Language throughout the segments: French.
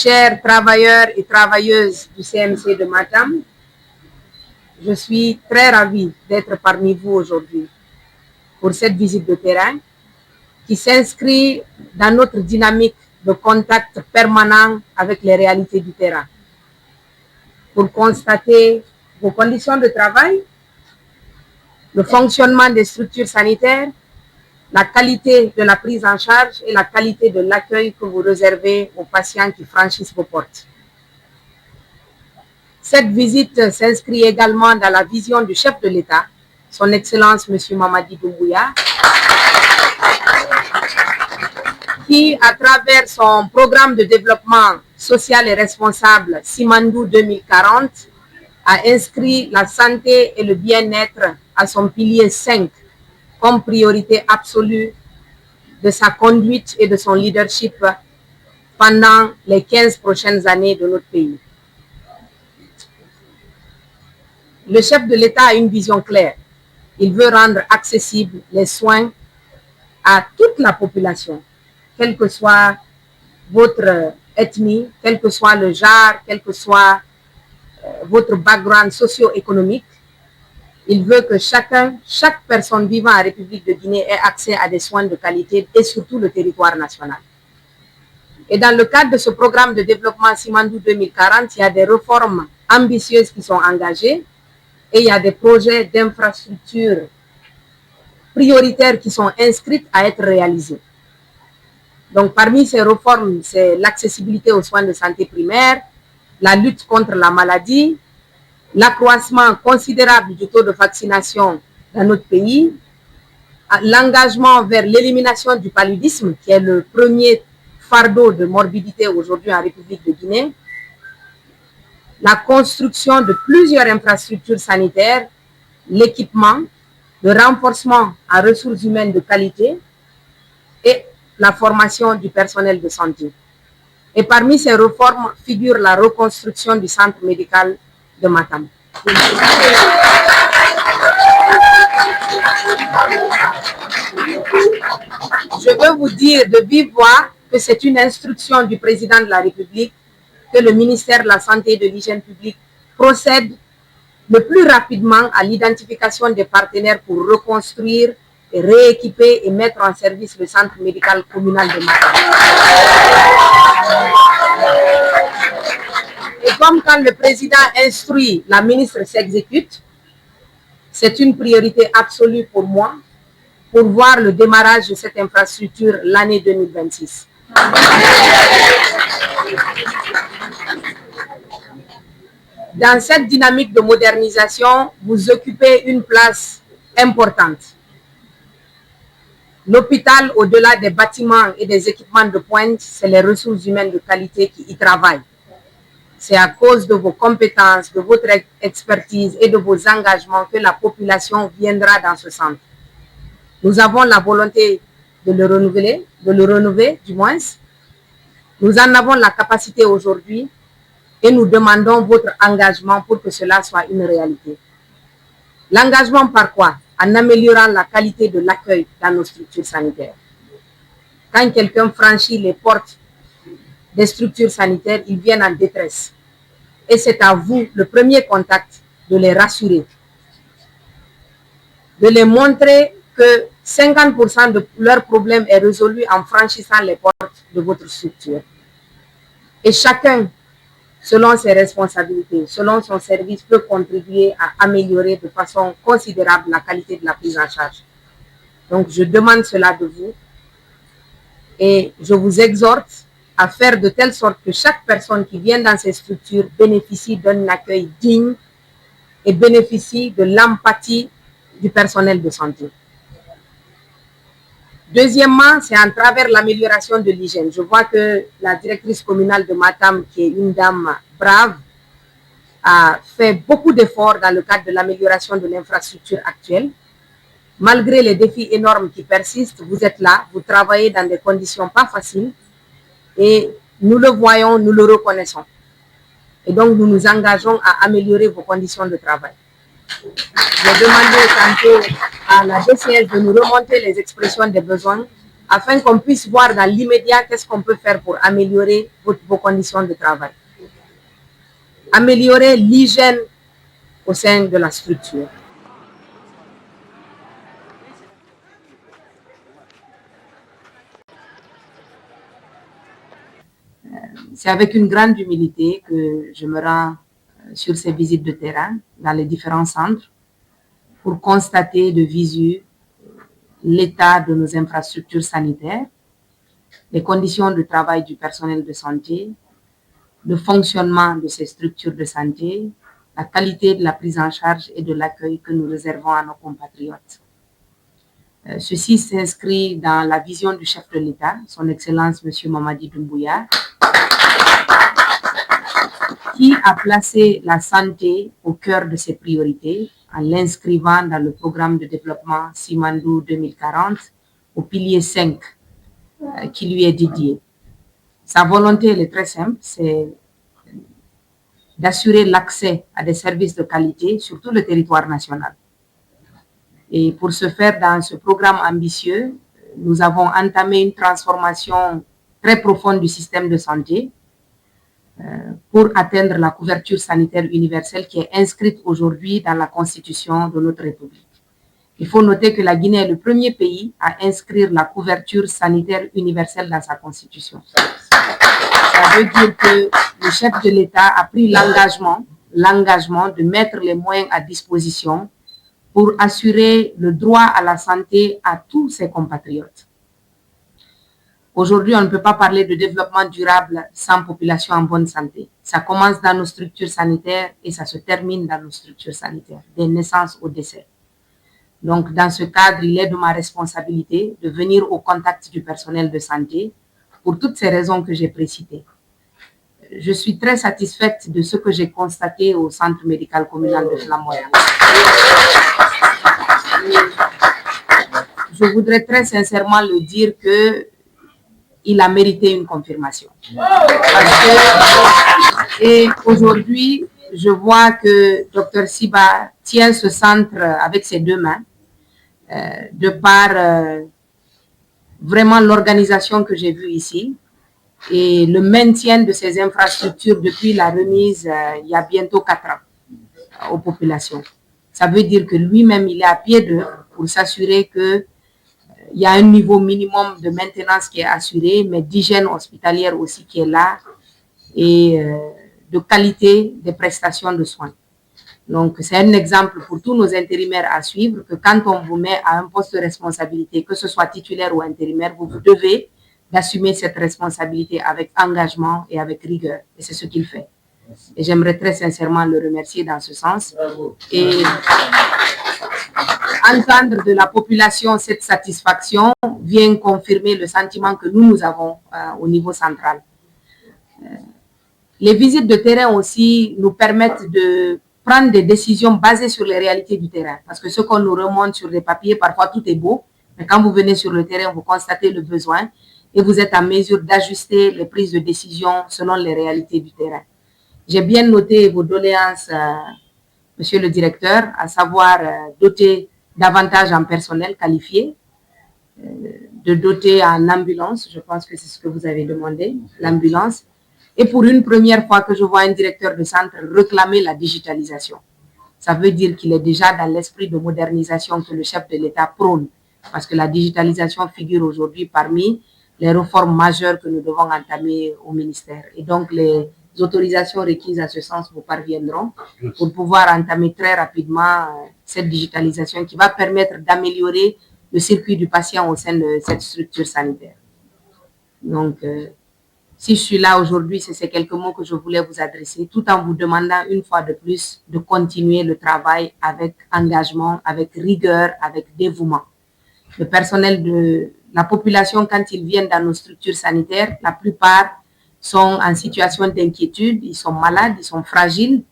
chers travailleurs et travailleuses du CMC de Matam, je suis très ravie d'être parmi vous aujourd'hui pour cette visite de terrain qui s'inscrit dans notre dynamique de contact permanent avec les réalités du terrain pour constater vos conditions de travail, le fonctionnement des structures sanitaires, la qualité de la prise en charge et la qualité de l'accueil que vous réservez aux patients qui franchissent vos portes. Cette visite s'inscrit également dans la vision du chef de l'État, son Excellence M. Mamadi Doumbouya, qui, à travers son programme de développement social et responsable Simandou 2040, a inscrit la santé et le bien-être à son pilier 5 comme priorité absolue de sa conduite et de son leadership pendant les 15 prochaines années de notre pays. Le chef de l'État a une vision claire. Il veut rendre accessibles les soins à toute la population, quelle que soit votre ethnie, quel que soit le genre, quel que soit votre background socio-économique. Il veut que chaque personne vivant en République de Guinée ait accès à des soins de qualité et surtout le territoire national. Et dans le cadre de ce programme de développement Simandou 2040, il y a des réformes ambitieuses qui sont engagées et il y a des projets d'infrastructures prioritaires qui sont inscrits à être réalisés. Donc, parmi ces réformes, c'est l'accessibilité aux soins de santé primaire, la lutte contre la maladie, l'accroissement considérable du taux de vaccination dans notre pays, l'engagement vers l'élimination du paludisme, qui est le premier fardeau de morbidité aujourd'hui en République de Guinée, la construction de plusieurs infrastructures sanitaires, l'équipement, le renforcement en ressources humaines de qualité et la formation du personnel de santé. Et parmi ces réformes figure la reconstruction du centre médical de Matam. Je veux vous dire de vive voix que c'est une instruction du président de la République que le ministère de la Santé et de l'Hygiène publique procède le plus rapidement à l'identification des partenaires pour reconstruire et rééquiper et mettre en service le centre médical communal de Matam. Et comme quand le président instruit, la ministre s'exécute, c'est une priorité absolue pour moi pour voir le démarrage de cette infrastructure l'année 2026. Dans cette dynamique de modernisation, vous occupez une place importante. L'hôpital, au-delà des bâtiments et des équipements de pointe, c'est les ressources humaines de qualité qui y travaillent. C'est à cause de vos compétences, de votre expertise et de vos engagements que la population viendra dans ce centre. Nous avons la volonté de le renouveler du moins. Nous en avons la capacité aujourd'hui et nous demandons votre engagement pour que cela soit une réalité. L'engagement par quoi? En améliorant la qualité de l'accueil dans nos structures sanitaires. Quand quelqu'un franchit les portes des structures sanitaires, ils viennent en détresse. Et c'est à vous, le premier contact, de les rassurer. De les montrer que 50% de leurs problèmes est résolu en franchissant les portes de votre structure. Et chacun, selon ses responsabilités, selon son service, peut contribuer à améliorer de façon considérable la qualité de la prise en charge. Donc, je demande cela de vous et je vous exhorte à faire de telle sorte que chaque personne qui vient dans ces structures bénéficie d'un accueil digne et bénéficie de l'empathie du personnel de santé. Deuxièmement, c'est à travers l'amélioration de l'hygiène. Je vois que la directrice communale de Matam, qui est une dame brave, a fait beaucoup d'efforts dans le cadre de l'amélioration de l'infrastructure actuelle. Malgré les défis énormes qui persistent, vous êtes là, vous travaillez dans des conditions pas faciles et nous le voyons, nous le reconnaissons. Et donc, nous nous engageons à améliorer vos conditions de travail. J'ai demandé tantôt à la DCS de nous remonter les expressions des besoins afin qu'on puisse voir dans l'immédiat qu'est-ce qu'on peut faire pour améliorer vos conditions de travail. Améliorer l'hygiène au sein de la structure. C'est avec une grande humilité que je me rends sur ces visites de terrain dans les différents centres pour constater de visu l'état de nos infrastructures sanitaires, les conditions de travail du personnel de santé, le fonctionnement de ces structures de santé, la qualité de la prise en charge et de l'accueil que nous réservons à nos compatriotes. Ceci s'inscrit dans la vision du chef de l'État, son Excellence M. Mamadi Doumbouya, qui a placé la santé au cœur de ses priorités en l'inscrivant dans le programme de développement Simandou 2040 au pilier 5 qui lui est dédié. Sa volonté, elle est très simple, c'est d'assurer l'accès à des services de qualité sur tout le territoire national. Et pour ce faire, dans ce programme ambitieux, nous avons entamé une transformation très profonde du système de santé pour atteindre la couverture sanitaire universelle qui est inscrite aujourd'hui dans la Constitution de notre République. Il faut noter que la Guinée est le premier pays à inscrire la couverture sanitaire universelle dans sa Constitution. Ça veut dire que le chef de l'État a pris l'engagement de mettre les moyens à disposition pour assurer le droit à la santé à tous ses compatriotes. Aujourd'hui, on ne peut pas parler de développement durable sans population en bonne santé. Ça commence dans nos structures sanitaires et ça se termine dans nos structures sanitaires, des naissances au décès. Donc, dans ce cadre, il est de ma responsabilité de venir au contact du personnel de santé pour toutes ces raisons que j'ai précitées. Je suis très satisfaite de ce que j'ai constaté au centre médical communal de Flamoya. Je voudrais très sincèrement le dire que il a mérité une confirmation. Et aujourd'hui, je vois que Dr Siba tient ce centre avec ses deux mains, de par vraiment l'organisation que j'ai vue ici et le maintien de ces infrastructures depuis la remise il y a bientôt 4 ans aux populations. Ça veut dire que lui-même, il est à pied d'œuvre pour s'assurer que il y a un niveau minimum de maintenance qui est assuré, mais d'hygiène hospitalière aussi qui est là et de qualité des prestations de soins. Donc, c'est un exemple pour tous nos intérimaires à suivre que quand on vous met à un poste de responsabilité, que ce soit titulaire ou intérimaire, vous devez d'assumer cette responsabilité avec engagement et avec rigueur. Et c'est ce qu'il fait. Et j'aimerais très sincèrement le remercier dans ce sens. Et entendre de la population cette satisfaction vient confirmer le sentiment que nous avons au niveau central. Les visites de terrain aussi nous permettent de prendre des décisions basées sur les réalités du terrain. Parce que ce qu'on nous remonte sur les papiers, parfois tout est beau, mais quand vous venez sur le terrain, vous constatez le besoin et vous êtes en mesure d'ajuster les prises de décision selon les réalités du terrain. J'ai bien noté vos doléances, Monsieur le directeur, à savoir doter davantage en personnel qualifié, de doter en ambulance, je pense que c'est ce que vous avez demandé, l'ambulance. Et pour une première fois que je vois un directeur de centre réclamer la digitalisation, ça veut dire qu'il est déjà dans l'esprit de modernisation que le chef de l'État prône, parce que la digitalisation figure aujourd'hui parmi les réformes majeures que nous devons entamer au ministère. Et donc, les autorisations requises à ce sens vous parviendront pour pouvoir entamer très rapidement cette digitalisation qui va permettre d'améliorer le circuit du patient au sein de cette structure sanitaire. Donc, si je suis là aujourd'hui, c'est ces quelques mots que je voulais vous adresser, tout en vous demandant une fois de plus de continuer le travail avec engagement, avec rigueur, avec dévouement. Le personnel de la population, quand ils viennent dans nos structures sanitaires, la plupart sont en situation d'inquiétude, ils sont malades, ils sont fragiles,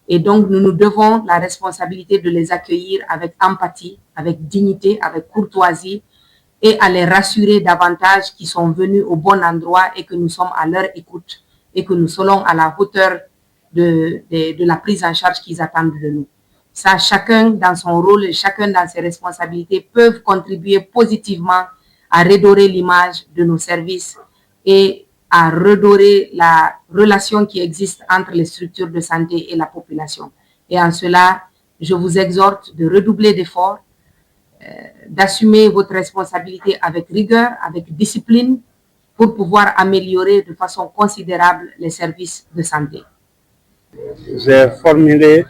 et donc nous nous devons la responsabilité de les accueillir avec empathie, avec dignité, avec courtoisie, et à les rassurer davantage qu'ils sont venus au bon endroit et que nous sommes à leur écoute et que nous serons à la hauteur de la prise en charge qu'ils attendent de nous. Ça, chacun dans son rôle et chacun dans ses responsabilités peuvent contribuer positivement à redorer l'image de nos services et à redorer la relation qui existe entre les structures de santé et la population. Et en cela, je vous exhorte de redoubler d'efforts, d'assumer votre responsabilité avec rigueur, avec discipline, pour pouvoir améliorer de façon considérable les services de santé. J'ai formulé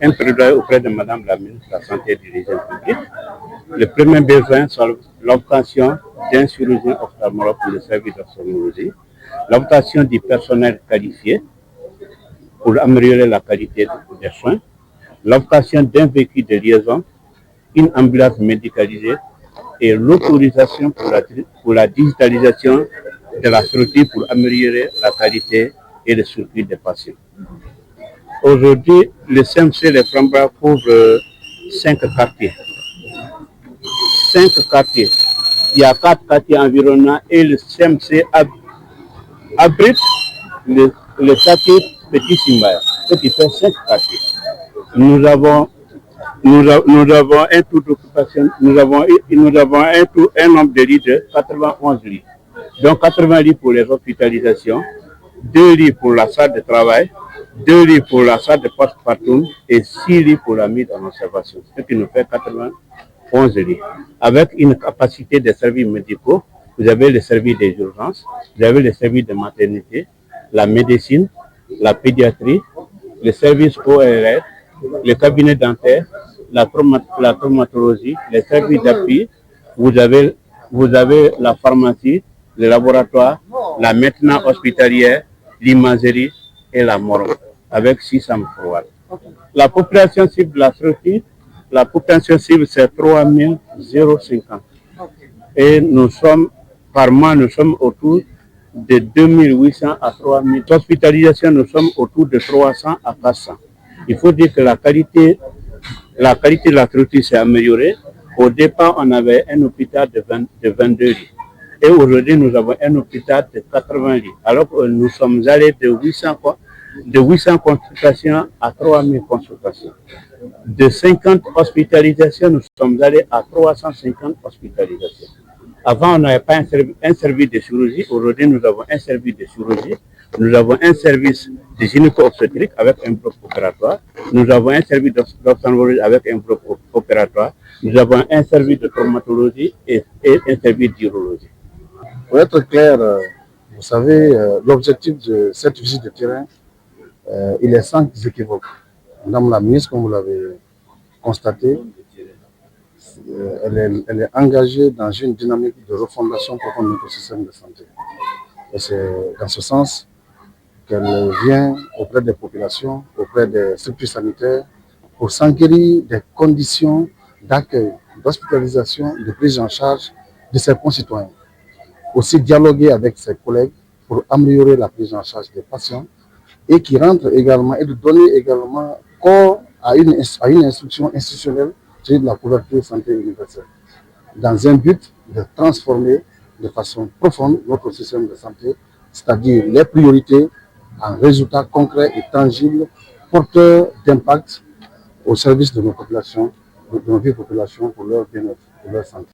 un plaidoyer auprès de Madame la ministre de la Santé et de l'Hygiène publique. Le premier besoin, c'est l'obtention d'un chirurgien ophtalmologue pour le service d'ophtalmologie, l'obtention du personnel qualifié pour améliorer la qualité des soins, l'obtention d'un véhicule de liaison, une ambulance médicalisée et l'autorisation pour la digitalisation de la structure pour améliorer la qualité et le circuit des patients. Aujourd'hui, le CMC Les Francs-Bras couvre 5 quartiers. 5 quartiers. Il y a 4 quartiers environnants et le CMC abrite le quartier Petit Simbaya, ce qui fait 5 quartiers. Nous avons un taux d'occupation, nous avons un nombre de lits de 91 lits. Donc 80 lits pour les hospitalisations, 2 lits pour la salle de travail, 2 lits pour la salle de post-partum et 6 lits pour la mise en observation, ce qui nous fait 91 lits. Avec une capacité de services médicaux, vous avez le service des urgences, vous avez le service de maternité, la médecine, la pédiatrie, le service ORL, le cabinet dentaire, la traumatologie, les services d'appui, vous avez la pharmacie, le laboratoire, la maintenance hospitalière, l'imagerie et la morgue, avec 600 forwards. La population cible de la structure, la population cible c'est 3050. Et nous sommes, par mois, nous sommes autour de 2800 à 3000. Hospitalisation, nous sommes autour de 300 à 400. Il faut dire que la qualité de la structure s'est améliorée. Au départ, on avait un hôpital de 22 lits. Et aujourd'hui, nous avons un hôpital de 80 lits. Alors que nous sommes allés de 800 consultations à 3000 consultations. De 50 hospitalisations, nous sommes allés à 350 hospitalisations. Avant, on n'avait pas un service de chirurgie. Aujourd'hui, nous avons un service de chirurgie. Nous avons un service de gynéco-obstétrique avec un bloc opératoire. Nous avons un service d'ophtalmologie avec un bloc opératoire. Nous avons un service de traumatologie et un service d'urologie. Pour être clair, vous savez, l'objectif de cette visite de terrain, il est sans équivoque. Madame la ministre, comme vous l'avez constaté, elle est engagée dans une dynamique de refondation profonde de notre système de santé. Et c'est dans ce sens qu'elle vient auprès des populations, auprès des structures sanitaires, pour s'enquérir des conditions d'accueil, d'hospitalisation, de prise en charge de ses concitoyens. Aussi dialoguer avec ses collègues pour améliorer la prise en charge des patients et qui rentre également et de donner également corps à une instruction institutionnelle de la couverture santé universelle, dans un but de transformer de façon profonde notre système de santé, c'est-à-dire les priorités en résultats concrets et tangibles, porteurs d'impact au service de nos populations, de nos vieilles populations pour leur bien-être, pour leur santé.